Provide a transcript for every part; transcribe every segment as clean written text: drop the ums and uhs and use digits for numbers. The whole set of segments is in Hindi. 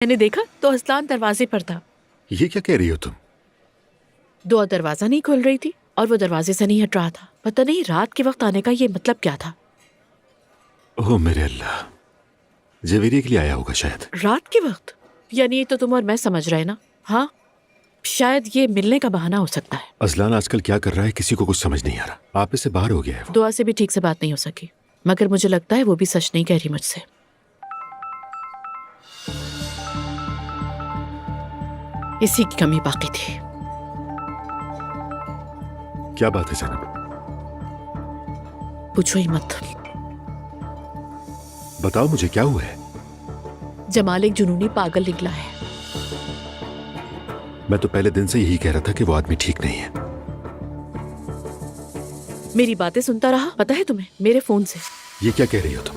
मैंने देखा तो असलान दरवाजे पर था। ये क्या कह रही हो तुम? दुआ दरवाजा नहीं खोल रही थी और वो दरवाजे से नहीं हट रहा था। पता नहीं रात के वक्त आने का ये मतलब क्या था। ओह मेरे अल्लाह, जवेरी के लिए आया होगा शायद। रात के वक्त? यानी ये तो तुम और मैं समझ रहे ना। हाँ, शायद ये मिलने का बहाना हो सकता है। अजलान आजकल क्या कर रहा है किसी को कुछ समझ नहीं आ रहा। आप इससे बाहर हो गया है वो। दुआ से भी ठीक से बात नहीं हो सकी, मगर मुझे लगता है वो भी सच नहीं कह रही मुझसे। इसी की कमी बाकी थी। क्या बात है जैनब? पूछो ही मत। बताओ मुझे क्या हुआ है। जमाल एक जुनूनी पागल निकला है। मैं तो पहले दिन से यही कह रहा था कि वो आदमी ठीक नहीं है। मेरी बातें सुनता रहा, पता है तुम्हें, मेरे फोन से। ये क्या कह रही हो तुम?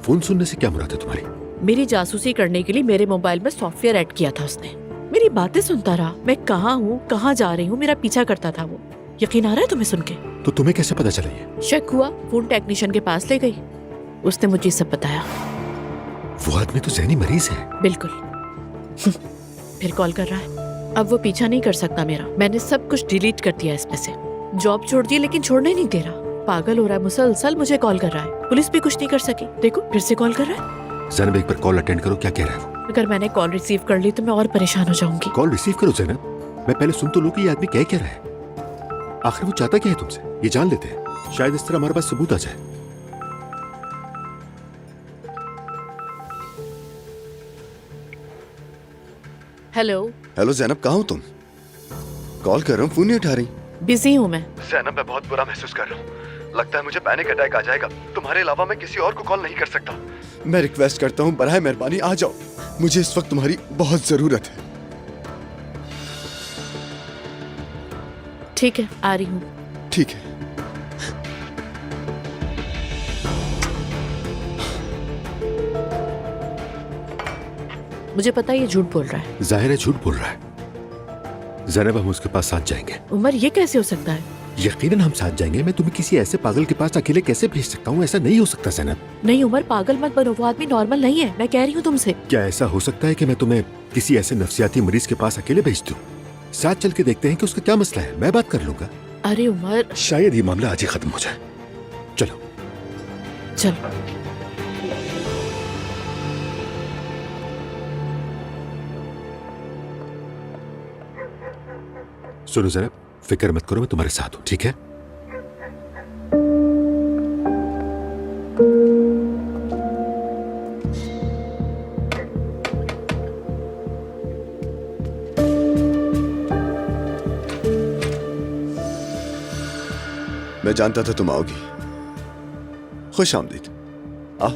फोन सुनने से क्या मुराद है तुम्हारी? मेरी जासूसी करने के लिए मेरे मोबाइल में सॉफ्टवेयर ऐड किया था उसने। मेरी बातें सुनता रहा, मैं कहाँ हूँ कहाँ जा रही हूँ, मेरा पीछा करता था वो। यकीन आ रहा है तुम्हें सुन के? तो तुम्हें कैसे पता चला ये? शक हुआ, फोन टेक्नीशियन के पास ले गई, उसने मुझे सब बताया। वो आदमी तो ज़हनी मरीज है। बिल्कुल। फिर कॉल कर रहा है। अब वो पीछा नहीं कर सकता मेरा। मैंने सब कुछ डिलीट कर दिया इसमें से। जॉब छोड़ दी लेकिन छोड़ने नहीं दे रहा। पागल हो रहा है, मुसलसल मुझे कॉल कर रहा है। पुलिस भी कुछ नहीं कर सकी। देखो फिर से कॉल कर रहा है। जैनब एक बार कॉल अटेंड करो, क्या कह रहा है वो? अगर मैंने कॉल रिसीव कर ली तो मैं और परेशान हो जाऊंगी। कॉल रिसीव करो जैनब। मैं पहले सुन तो लूं कि ये आदमी क्या रहा है। आखिर वो चाहता क्या है तुमसे, ये जान लेते हैं। शायद इस तरह हमारे पास सबूत आ जाए। हेलो। हेलो जैनब, कहाँ हो तुम? कॉल कर रहा हूँ, फोन नहीं उठा रही। बिजी हूँ मैं। जैनब मैं बहुत बुरा महसूस कर रहा हूँ। लगता है मुझे पैनिक अटैक आ जाएगा। तुम्हारे अलावा मैं किसी और को कॉल नहीं कर सकता। मैं रिक्वेस्ट करता हूँ, बराए मेहरबानी आ जाओ। मुझे इस वक्त तुम्हारी बहुत जरूरत है। ठीक है, आ रही हूँ। ठीक है। मुझे पता है ये झूठ बोल रहा है। जाहिर है झूठ बोल रहा है। जैनब हम उसके पास साथ जाएंगे। उमर ये कैसे हो सकता है? यकीनन हम साथ जाएंगे। मैं तुम्हें किसी ऐसे पागल के पास अकेले कैसे भेज सकता हूँ? ऐसा नहीं हो सकता जैनब। नहीं उमर, पागल मत बनो। वो आदमी नॉर्मल नहीं है, मैं कह रही हूँ तुमसे। क्या ऐसा हो सकता है कि मैं तुम्हें किसी ऐसे नफ्सियाती मरीज के पास अकेले भेज दूं? साथ चल के देखते हैं कि उसका क्या मसला है। मैं बात कर लूंगा। अरे उमर। शायद ये मामला आज ही खत्म हो जाए। चलो चलो। सुनो जरा, फिक्र मत करो, मैं तुम्हारे साथ हूं, ठीक है? मैं जानता था तुम आओगी। खुश आमदीद। आ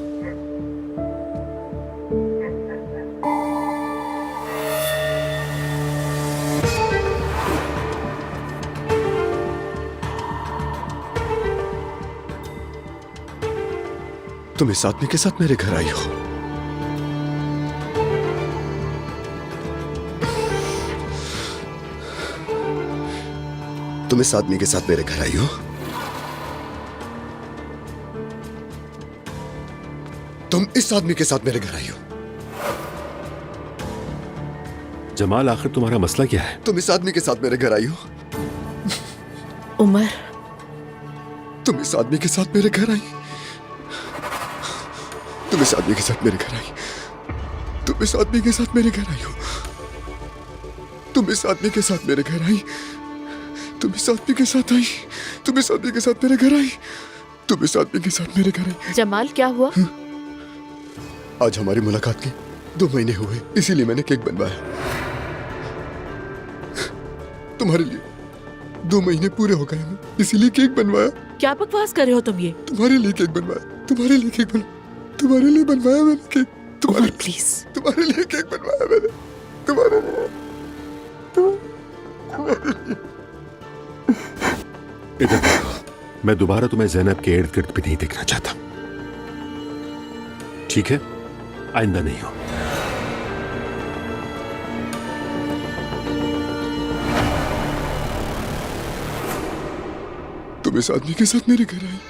तुम इस आदमी के साथ मेरे घर आई हो। तुम इस आदमी के साथ मेरे घर आई हो। तुम इस आदमी के साथ मेरे घर आई हो। जमाल आखिर तुम्हारा मसला क्या है? तुम इस आदमी के साथ मेरे घर आई हो। उमर। तुम इस आदमी के साथ मेरे घर आई। तुम इस आदमी के साथ मेरे घर आई। तुम इस आदमी के साथ मेरे घर आई हो। तुम इस आदमी के साथ मेरे घर आई। तुम इस आदमी के साथ आई। तुम इस आदमी के साथ मेरे घर आई। तुम इस आदमी के साथ मेरे घर आई। जमाल क्या हुआ? आज हमारी मुलाकात के 2 महीने हुए, इसीलिए मैंने केक बनवाया। तुम्हारे लिए 2 महीने पूरे हो गए हैं, इसीलिए केक बनवाया। क्या बकवास कर रहे हो तुम ये? तुम्हारे लिए केक बनवाया। तुम्हारे लिए केक बनवाया। तुम्हारे लिए बनवाया मैंने केक। तुम्हारे प्लीज। तुम्हारे लिए केक बनवाया मैंने। तुम्हारे लिए। इधर देखो, मैं दोबारा तुम्हें ज़ैनब के इर्द गिर्द भी नहीं देखना चाहता, ठीक है? आइंदा नहीं हो। तुम इस आदमी के साथ मेरे घर आई।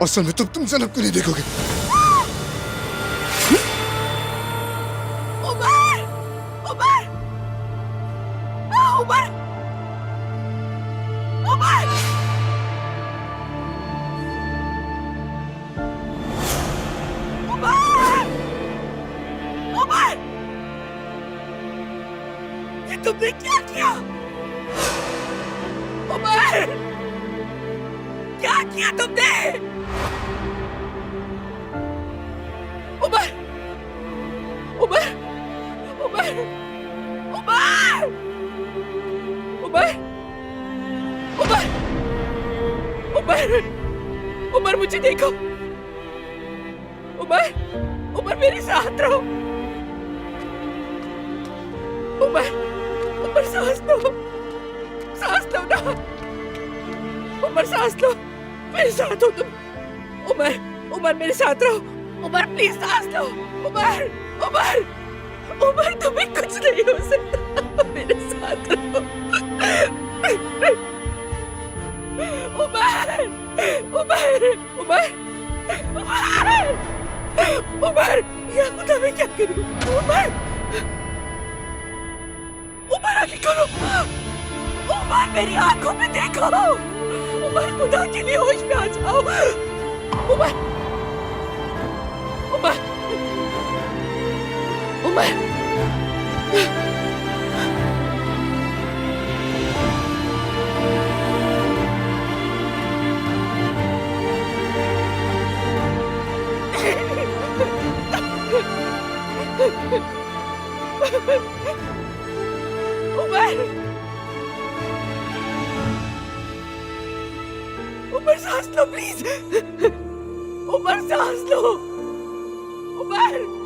असल में तुम ज़ैनब को नहीं देखोगे। तुमने क्या किया? उमर, क्या किया तुमने? उमर, उमर, उमर, उमर, उमर, उमर, उमर, उमर मुझे देखो। उमर, उमर मेरे साथ रहो। उमर, उमर सांस लो ना। उमर सांस लो, मेरे साथ हो तुम। उमर, उमर मेरे साथ रहो। उमर प्लीज सांस लो। उमर, उमर, उमर तुम्हें कुछ नहीं हो सकता, मेरे साथ रहो। उमर, उमर, उमर, उमर, उमर, या खुदा मैं क्या करूं? उमर, उमर आगे करो। उमर मेरी आंखों में देखो। उमर खुदा के लिए होश में आ जाओ। उमर, उमर, उमर, उमर, उमर सांस लो प्लीज। उमर सांस लो। उमर।